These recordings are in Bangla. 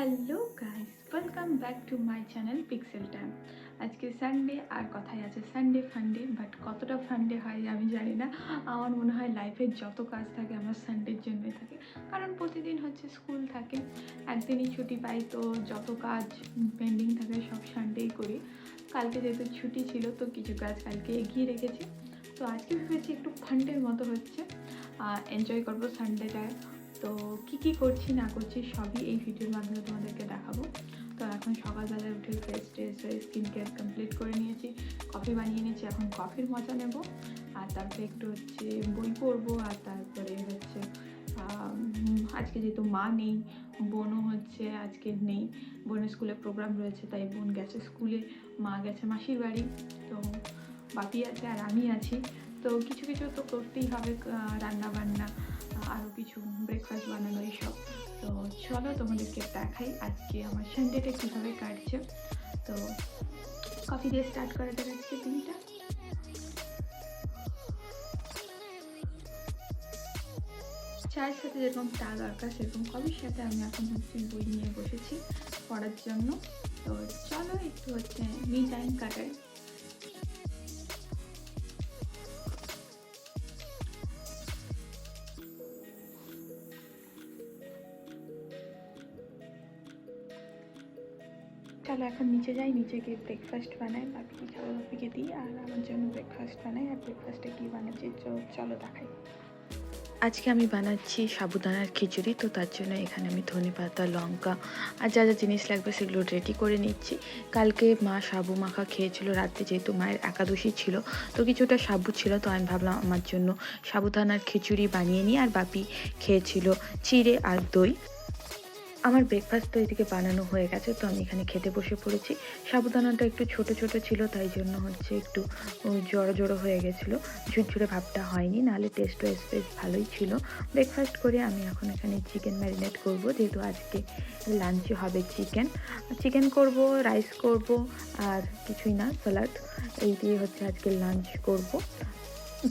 Hello guys, welcome back to my channel pixel time. আজকে সানডে আর কথাই আছে সানডে ফান্ডে, বাট কতটা ফান্ডে হয় আমি জানি না। আমার মনে হয় লাইফের যত কাজ থাকে আমার সানডের জন্যই থাকে, কারণ প্রতিদিন হচ্ছে স্কুল থাকে, একদিনই ছুটি পাই, তো যত কাজ পেন্ডিং থাকে সব সানডেই করি। কালকে যেহেতু ছুটি ছিল তো কিছু কাজ কালকে এগিয়ে রেখেছি, তো আজকে ভেবেছি একটু ফান্ডের মতো হচ্ছে এনজয় করবো সানডেটায়। তো কি করছি না করছি সবই এই ভিডিওর মাধ্যমে তোমাদেরকে দেখাবো। তো এখন সকালবেলায় উঠে ফ্রেশ ট্রেশ হয়ে স্কিন কেয়ার কমপ্লিট করে নিয়েছি, কফি বানিয়ে নিয়েছি, এখন কফির মজা নেব। আর তারপরে একটু হচ্ছে বই পড়বো, আর তারপরে হচ্ছে আজকে যেহেতু মা নেই, বোনও হচ্ছে আজকে নেই, বোনের স্কুলে প্রোগ্রাম রয়েছে, তাই বোন গেছে স্কুলে, মা গেছে মাসির বাড়ি, তো বাপি আছে আর আমি আছি। তো কিছু কিছু তো করতেই হবে, রান্না বান্না, আরও কিছু ব্রেকফাস্ট বানানো এইসব। তো চলো তোমাদেরকে দেখাই আজকে আমার সানডেটা কীভাবে কাটছে। তো কফি দিয়ে স্টার্ট করা যাক আজকে দিনটা। চায়ের সাথে যেরকম চা দরকার সেরকম কফির সাথে আমি এখন হচ্ছে বই নিয়ে বসেছি পড়ার জন্য। তো চলো একটু হচ্ছে মি টাইম কাটাই। চলো এখন নিচে যাই, নিচে গিয়ে ব্রেকফাস্ট বানাই, বাপিকে দিই আর আমার জন্য ব্রেকফাস্ট বানাই। আর ব্রেকফাস্টে কী বানাচ্ছি চলো দেখাই। আজকে আমি বানাচ্ছি সাবুদানার খিচুড়ি। তো তার জন্য এখানে আমি ধনেপাতা, লঙ্কা আর যা যা জিনিস লাগবে সেগুলো রেডি করে নিচ্ছি। কালকে মা সাবু মাখা খেয়েছিল রাত্রে, যেহেতু মায়ের একাদশী ছিল, তো কিছুটা সাবু ছিল, তো আমি ভাবলাম আমার জন্য সাবুদানার খিচুড়ি বানিয়ে নিই। আর বাপি খেয়েছিল চিড়ে আর দই। আমার ব্রেকফাস্ট তো এদিকে বানানো হয়ে গেছে, তো আমি এখানে খেতে বসে পড়েছি। সাবুদানাটা একটু ছোট ছোট ছিল, তাই জন্য হচ্ছে একটু জড়ো জড়ো হয়ে গেছিলো, ঝুরঝুরে ভাবটা হয়নি, নাহলে টেস্ট ওয়াইজ বেশ ভালোই ছিল। ব্রেকফাস্ট করে আমি এখন এখানে চিকেন ম্যারিনেট করব, যেহেতু আজকে লাঞ্চে হবে চিকেন করব, রাইস করব, আর কিছুই না, স্যালাড, এই দিয়ে হচ্ছে আজকে লাঞ্চ করব।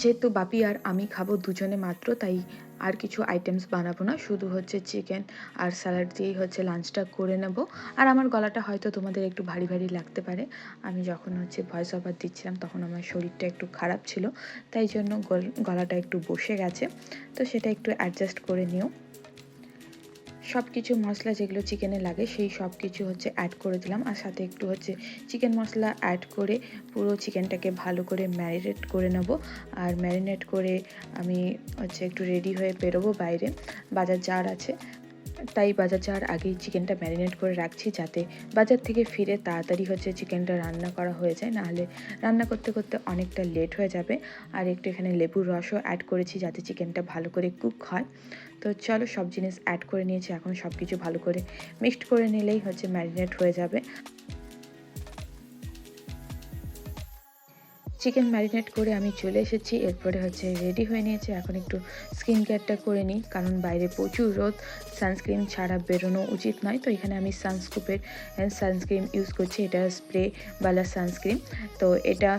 যেহেতু বাপি আর আমি খাবো দুজনে মাত্র, তাই আর কিছু আইটেমস বানাবো না, শুধু হচ্ছে চিকেন আর স্যালাড দিয়েই হচ্ছে লাঞ্চটা করে নেব। আর আমার গলাটা হয়তো তোমাদের একটু ভারী ভারী লাগতে পারে, আমি যখন হচ্ছে ভয়েস ওভার দিচ্ছিলাম তখন আমার শরীরটা একটু খারাপ ছিল, তাই জন্য গলাটা একটু বসে গেছে, তো সেটা একটু অ্যাডজাস্ট করে নিও। সব কিছু মশলা যেগুলো চিকেনে লাগে সেই সব কিছু হচ্ছে অ্যাড করে দিলাম, আর সাথে একটু হচ্ছে চিকেন মশলা অ্যাড করে পুরো চিকেনটাকে ভালো করে ম্যারিনেট করে নেব। আর ম্যারিনেট করে আমি হচ্ছে একটু রেডি হয়ে বেরোবো বাইরে, বাজার যাওয়ার আছে, তাই বাজার যাওয়ার আগেই চিকেনটা ম্যারিনেট করে রাখছি, যাতে বাজার থেকে ফিরে তাড়াতাড়ি হচ্ছে চিকেনটা রান্না করা হয়ে যায়, নাহলে রান্না করতে করতে অনেকটা লেট হয়ে যাবে। আর একটু এখানে লেবুর রসও অ্যাড করেছি যাতে চিকেনটা ভালো করে কুক হয়। তো চলো সব জিনিস অ্যাড করে নিয়েছি, এখন সব কিছু ভালো করে মিক্সড করে নিলেই হচ্ছে ম্যারিনেট হয়ে যাবে। চিকেন ম্যারিনেট করে আমি চলে এসেছি, এরপরে হচ্ছে রেডি হয়ে নিয়েছি। এখন একটু স্কিন কেয়ারটা করে নিই, কারণ বাইরে প্রচুর রোদ, সানস্ক্রিন ছাড়া বেরোনো উচিত নয়। তো এখানে আমি সানস্কুপের সানস্ক্রিন ইউজ করছি, এটা স্প্রেওয়ালা সানস্ক্রিন। তো এটা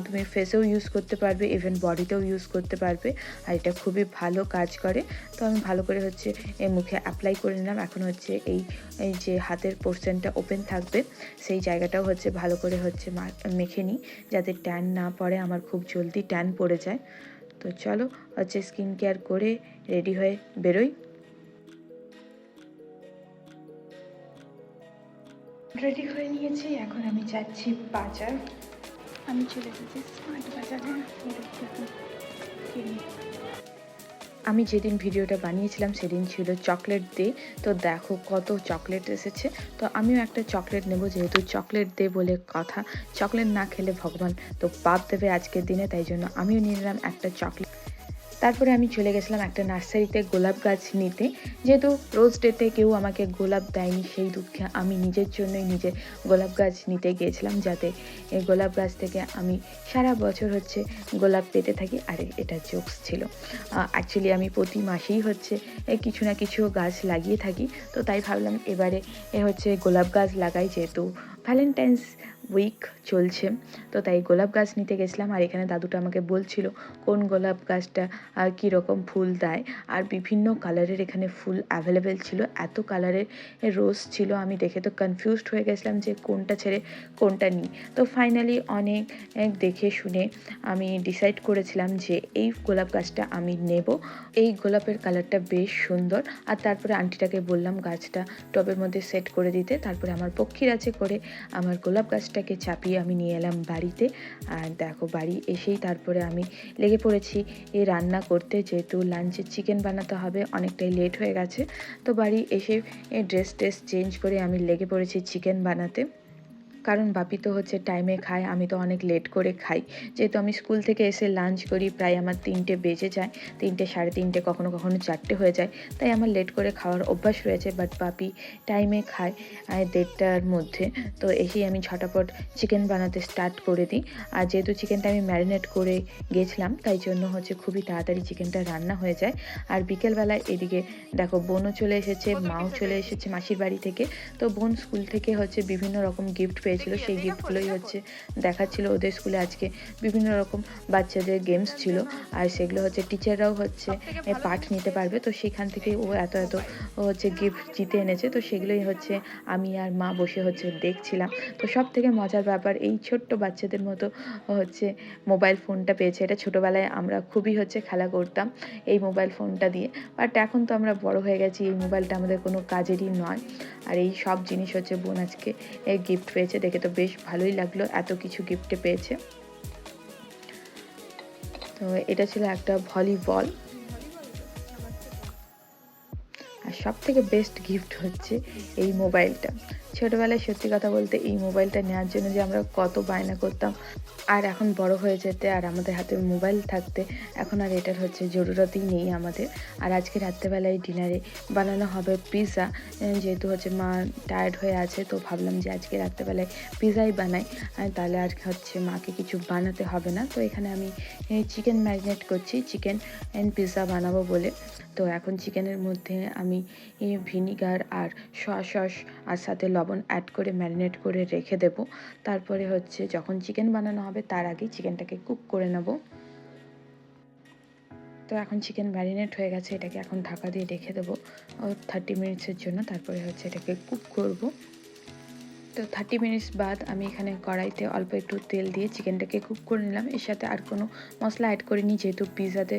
তুমি ফেসেও ইউজ করতে পারবে, ইভেন বডিতেও ইউজ করতে পারবে, আর এটা খুবই ভালো কাজ করে। তো আমি ভালো করে হচ্ছে এই মুখে অ্যাপ্লাই করে নিলাম। এখন হচ্ছে এই যে হাতের পোর্শনটা ওপেন থাকবে সেই জায়গাটাও হচ্ছে ভালো করে হচ্ছে মেখে নিই, যাতে ট্যান না পড়ে, আমার খুব জলদি ট্যান পড়ে যায়। তো চলো হচ্ছে স্কিন কেয়ার করে রেডি হয়ে বেরোই। রেডি হয়ে নিয়েছি, এখন আমি যাচ্ছি বাজার। আমি চলে এসেছি স্মার্ট বাজারে, কিনি। আমি যেদিন ভিডিওটা বানিয়েছিলাম সেদিন ছিল চকলেট ডে, তো দেখো কত চকলেট এসেছে। তো আমিও একটা চকলেট নেব, যেহেতু চকলেট ডে বলে কথা, চকলেট না খেলে ভগবান তো পাপ দেবে আজকের দিনে, তাই জন্য আমিও নিয়ে নিলাম একটা চকলেট। তারপরে আমি চলে গেছিলাম একটা নার্সারিতে গোলাপ গাছ নিতে, যেহেতু রোজ ডেতে কেউ আমাকে গোলাপ দেয়নি, সেই দুঃখে আমি নিজের জন্যই নিজে গোলাপ গাছ নিতে গিয়েছিলাম, যাতে এই গোলাপ গাছ থেকে আমি সারা বছর হচ্ছে গোলাপ পেতে থাকি। আর এটা জোকস ছিল, অ্যাকচুয়ালি আমি প্রতি মাসেই হচ্ছে কিছু না কিছু গাছ লাগিয়ে থাকি, তো তাই ভাবলাম এবারে হচ্ছে গোলাপ গাছ লাগাই, যেহেতু ভ্যালেন্টাইন্স উইক চলছে, তো তাই গোলাপ গাছ নিতে গেছিলাম। আর এখানে দাদুটা আমাকে বলছিল কোন গোলাপ গাছটা কীরকম ফুল দেয়, আর বিভিন্ন কালারের এখানে ফুল অ্যাভেলেবেল ছিল। এত কালারের রোজ ছিল, আমি দেখে তো কনফিউজড হয়ে গেছিলাম যে কোনটা ছেড়ে কোনটা নিই। তো ফাইনালি অনেক দেখে শুনে আমি ডিসাইড করেছিলাম যে এই গোলাপ গাছটা আমি নেব। এই গোলাপের কালারটা বেশ সুন্দর। আর তারপরে আন্টিটাকে বললাম গাছটা টবের মধ্যে সেট করে দিতে। তারপরে আমার পক্ষীর আছে করে আমার গোলাপ গাছটাকে চাপিয়ে আমি নিয়ে এলাম বাড়িতে। আর দেখো বাড়ি এসেই তারপরে আমি লেগে পড়েছি এই রান্না করতে, যেহেতু লাঞ্চে চিকেন বানাতে হবে, অনেকটাই লেট হয়ে গেছে। তো বাড়ি এসে ড্রেস চেঞ্জ করে আমি লেগে পড়েছি চিকেন বানাতে। কারণ বাপি তো হচ্ছে টাইমে খায়, আমি তো অনেক লেট করে খাই। যেহেতু আমি স্কুল থেকে এসে লাঞ্চ করি প্রায় আমার 3টে বেজে যায়, 3টে, 3:30, কখনো কখনো 4টে হয়ে যায়। তাই আমার লেট করে খাওয়ার অভ্যাস রয়েছে। বাট বাপি টাইমে খায় 1:30টার মধ্যে। তো এসেই আমি ঝটাপট চিকেন বানাতে স্টার্ট করে দিই। আর যেহেতু চিকেনটা আমি ম্যারিনেট করে গেছিলাম, তাই জন্য হচ্ছে খুবই তাড়াতাড়ি চিকেনটা রান্না হয়ে যায়। আর বিকেলবেলায় এদিকে দেখো বোনও চলে এসেছে, মাও চলে এসেছে মাসির বাড়ি থেকে। তো বোন স্কুল থেকে হচ্ছে বিভিন্ন রকম গিফট পেয়েছিল, সেই গিফটগুলোই হচ্ছে দেখাচ্ছিল। ওদের স্কুলে আজকে বিভিন্ন রকম বাচ্চাদের গেমস ছিল, আর সেগুলো হচ্ছে টিচাররাও হচ্ছে পাঠ নিতে পারবে। তো সেখান থেকে ও এত হচ্ছে গিফট জিতে এনেছে। তো সেগুলোই হচ্ছে আমি আর মা বসে হচ্ছে দেখছিলাম। তো সব থেকে মজার ব্যাপার, এই ছোট্ট বাচ্চাদের মতো হচ্ছে মোবাইল ফোনটা পেয়েছে। এটা ছোটোবেলায় আমরা খুবই হচ্ছে খেলা করতাম এই মোবাইল ফোনটা দিয়ে। বাট এখন তো আমরা বড় হয়ে গেছি, এই মোবাইলটা আমাদের কোনো কাজেরই নয়। আর এই সব জিনিস হচ্ছে বোন আজকে গিফট পেয়েছে, দেখে তো বেশ ভালোই লাগলো, এত কিছু গিফটে পেয়েছে। তো এটা ছিল একটা ভলিবল। আর সব থেকে বেস্ট গিফট হচ্ছে এই মোবাইলটা। ছোটোবেলায় সত্যি কথা বলতে এই মোবাইলটা নেওয়ার জন্য যে আমরা কত বায়না করতাম, আর এখন বড় হয়ে যেতে আর আমাদের হাতে মোবাইল থাকতে এখন আর এটার হচ্ছে জরুরতই নেই আমাদের। আর আজকে রাত্রেবেলায় ডিনারে বানানো হবে পিৎজা। যেহেতু হচ্ছে মা টায়ার্ড হয়ে আছে, তো ভাবলাম যে আজকে রাত্রেবেলায় পিৎজাই বানাই, তাহলে আর হচ্ছে মাকে কিছু বানাতে হবে না। তো এখানে আমি চিকেন ম্যারিনেট করছি, চিকেন অ্যান্ড পিৎজা বানাবো বলে। তো এখন চিকেনের মধ্যে আমি ভিনিগার আর সয়া সস আর সাথে লবণ অ্যাড করে ম্যারিনেট করে রেখে দেব। তারপরে হচ্ছে যখন চিকেন বানানো হবে তার আগেই চিকেনটাকে কুক করে নেব। তো এখন চিকেন ম্যারিনেট হয়ে গেছে, এটাকে এখন ঢাকা দিয়ে রেখে দেবো 30 মিনিটসের জন্য। তারপরে হচ্ছে এটাকে কুক করব। তো 30 মিনিটস বাদ আমি এখানে কড়াইতে অল্প একটু তেল দিয়ে চিকেনটাকে কুক করে নিলাম। এর সাথে আর কোনো মশলা অ্যাড করিনি, যেহেতু পিৎজাতে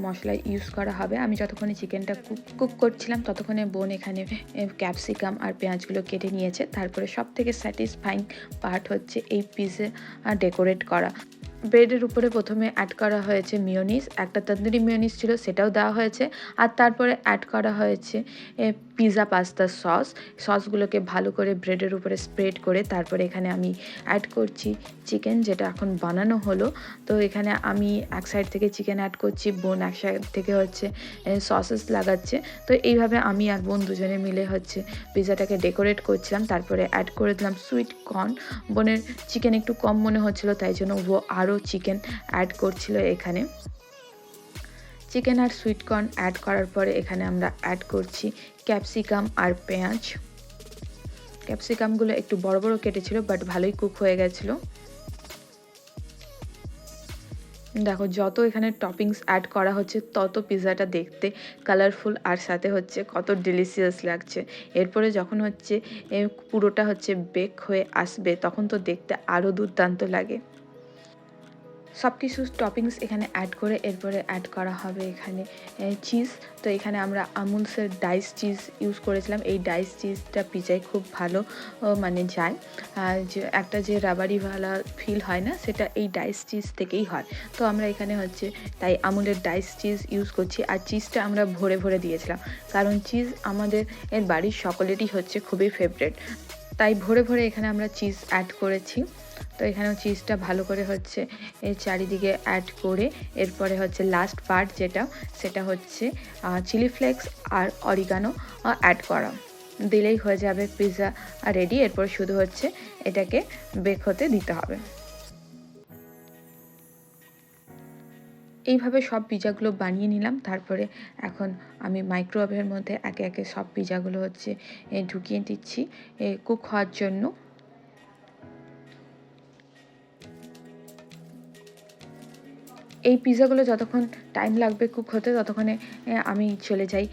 মশলা ইউজ করা হবে। আমি যতক্ষণে চিকেনটা কুক করছিলাম ততক্ষণে বোন এখানে ক্যাপসিকাম আর পেঁয়াজগুলো কেটে নিয়েছে। তারপরে সব থেকে স্যাটিসফাইং পার্ট হচ্ছে এই পিৎজা ডেকোরেট করা। ব্রেডের উপরে প্রথমে অ্যাড করা হয়েছে মিয়োনিজ, একটা তন্দুরি মিয়োনিজ ছিল সেটাও দেওয়া হয়েছে। আর তারপরে অ্যাড করা হয়েছে পিৎজা পাস্তা সসগুলোকে ভালো করে ব্রেডের উপরে স্প্রেড করে তারপরে এখানে আমি অ্যাড করছি চিকেন, যেটা এখন বানানো হলো। তো এখানে আমি এক সাইড থেকে চিকেন অ্যাড করছি, বোন এক সাইড থেকে হচ্ছে সসেস লাগাচ্ছে। তো এইভাবে আমি আর বোন দুজনে মিলে হচ্ছে পিৎজাটাকে ডেকোরেট করছিলাম। তারপরে অ্যাড করে দিলাম সুইট কর্ন। বোনের চিকেন একটু কম মনে হচ্ছিলো, তাই জন্য ও আরও চিকেন অ্যাড করছিল এখানে। চিকেন আর সুইট কর্ন অ্যাড করার পরে এখানে আমরা অ্যাড করছি ক্যাপসিকাম আর পেঁয়াজ। ক্যাপসিকামগুলো একটু বড় বড় কেটেছিল, বাট ভালোই কুক হয়ে গেছিলো। দেখো যত এখানে টপিংস অ্যাড করা হচ্ছে তত পিৎজাটা দেখতে কালারফুল আর সাথে হচ্ছে কত ডিলিশিয়াস লাগছে। এরপরে যখন হচ্ছে পুরোটা হচ্ছে বেক হয়ে আসবে তখন তো দেখতে আরও দুর্দান্ত লাগে। সব কিছু টপিংস এখানে অ্যাড করে এরপরে অ্যাড করা হবে এখানে চিজ। তো এখানে আমরা আমুলসের ডাইস চিজ ইউজ করেছিলাম। এই ডাইস চিজটা পিৎজায় খুব ভালো মানে যায়, যে একটা যে রাবারিওয়ালা ফিল হয় না, সেটা এই ডাইস চিজ থেকেই হয়। তো আমরা এখানে হচ্ছে তাই আমুলের ডাইস চিজ ইউজ করছি। আর চিজটা আমরা ভরে ভরে দিয়েছিলাম, কারণ চিজ আমাদের বাড়ির সকলেরই হচ্ছে খুবই ফেভারেট, তাই ভরে ভরে এখানে আমরা চিজ অ্যাড করেছি। তো এখানেও চিজটা ভালো করে হচ্ছে এর চারিদিকে অ্যাড করে এরপরে হচ্ছে লাস্ট পার্ট সেটা হচ্ছে চিলি ফ্লেক্স আর অরিগানো অ্যাড করা দিলেই হয়ে যাবে পিৎজা রেডি। এরপর শুধু হচ্ছে এটাকে বেক হতে দিতে হবে। এইভাবে সব পিৎজাগুলো বানিয়ে নিলাম। তারপরে এখন আমি মাইক্রোওয়েভের মধ্যে একে একে সব পিৎজাগুলো হচ্ছে ঢুকিয়ে দিচ্ছি কুক হওয়ার জন্য। এই পিৎজাগুলো যতক্ষণ টাইম লাগবে কুক হতে ততক্ষণে আমি চলে যাই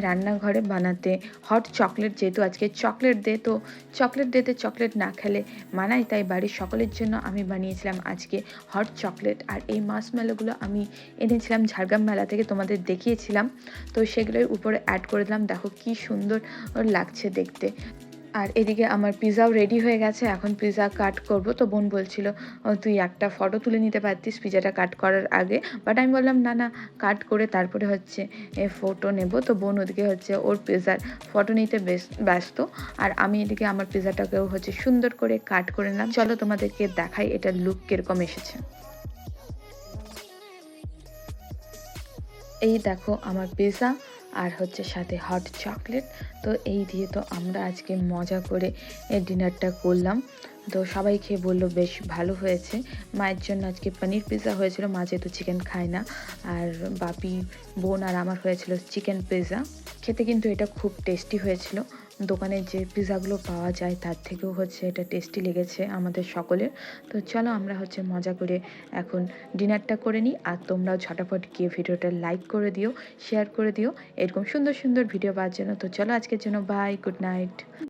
রান্নাঘরে বানাতে হট চকলেট। যেহেতু আজকে চকলেট ডে, তো চকলেট ডেতে চকলেট না খেলে মানায়, তাই বাড়ির সকলের জন্য আমি বানিয়েছিলাম আজকে হট চকলেট। আর এই মার্শমেলোগুলো আমি এনেছিলাম ঝাড়গ্রাম মেলা থেকে, তোমাদের দেখিয়েছিলাম। তো সেগুলোর উপরে অ্যাড করে দিলাম, দেখো কি সুন্দর লাগছে দেখতে। আর এদিকে আমার পিৎজাও রেডি হয়ে গেছে, এখন পিৎজা কাট করব। তো বোন বলছিল তুই একটা ফটো তুলে নিতে পারতিস পিৎজাটা কাট করার আগে, বাট আমি বললাম না না, কাট করে তারপরে হচ্ছে ফটো নেব। তো বোন ওদিকে হচ্ছে ওর পিৎজার ফটো নিতে ব্যস্ত, আর আমি এদিকে আমার পিৎজাটাকেও হচ্ছে সুন্দর করে কাট করে নিলাম। চলো তোমাদেরকে দেখাই এটার লুক কীরকম এসেছে। এই দেখো আমার পিৎজা আর হচ্ছে সাথে হট চকলেট। তো এই দিয়ে তো আমরা আজকে মজা করে ডিনারটা করলাম। তো সবাই খেয়ে বললো বেশ ভালো হয়েছে। মায়ের জন্য আজকে পনির পিৎজা হয়েছিল, মা যেহেতু চিকেন খায় না। আর বাপি, বোন আর আমার হয়েছিল চিকেন পিৎজা। খেতে কিন্তু এটা খুব টেস্টি হয়েছিল। দোকানে যে পিৎজাগুলো পাওয়া যায় তার থেকেও হচ্ছে এটা টেস্টি লেগেছে আমাদের সকলের। তো চলো আমরা হচ্ছে মজা করে এখন ডিনারটা করে নিই। আর তোমরাও ঝটাফট গিয়ে ভিডিওটা লাইক করে দিও, শেয়ার করে দিও এরকম সুন্দর সুন্দর ভিডিও পাওয়ার জন্য। তো চলো আজকের জন্য বাই, গুড নাইট।